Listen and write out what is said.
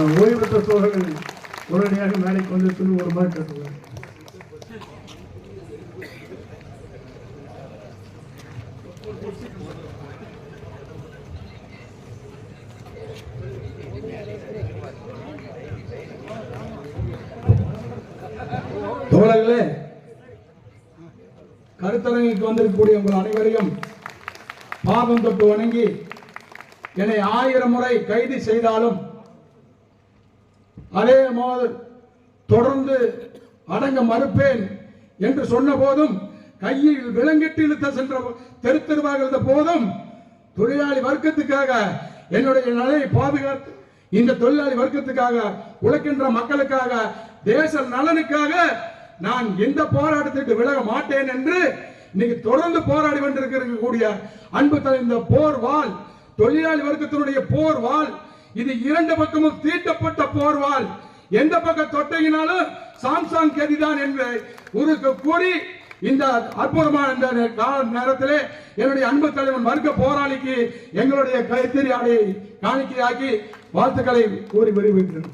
ஓய்வு பெற்ற தோழர்கள் உடனடியாக மேடைக்கு வந்து சொல்லி ஒரு மாதிரி கேட்டுள்ளார். தோழர்களே, கருத்தரங்கிற்கு வந்திருக்கக்கூடிய உங்கள் அனைவரையும் பாதம் தொட்டு வணங்கி, என்னை 1000 முறை கைது செய்தாலும் அதே மாதிரி தொடர்ந்து அடங்க மறுப்பேன் என்று சொன்ன போதும், கையில் விலங்கிட்டு இழுத்த சென்ற தெருவாக இருந்த போதும், தொழிலாளி வர்க்கத்துக்காக என்னுடைய நலனை பாதுகாத்து, இந்த தொழிலாளி வர்க்கத்துக்காக, உழைக்கின்ற மக்களுக்காக, தேச நலனுக்காக நான் எந்த போராட்டத்திற்கு விலக மாட்டேன் என்று இன்னைக்கு தொடர்ந்து போராடி கொண்டிருக்கக்கூடிய அன்பு தலைந்த போர் வாள், தொழிலாளி வர்க்கத்தினுடைய போர் வாள், இது 2 பக்கமும் தீட்டப்பட்ட போர்வால். எந்த பக்கம் தொட்டங்கினாலும் சாம்சாங் கதிதான் என்று கூறி, இந்த அற்புதமான இந்த நேரத்திலே என்னுடைய அன்பு தலைவன் வர்க்க போராளிக்கு எங்களுடைய கைத்தறி ஆடையை காணிக்கையாக்கி வாழ்த்துக்களை கூறி விரும்புகிறேன்.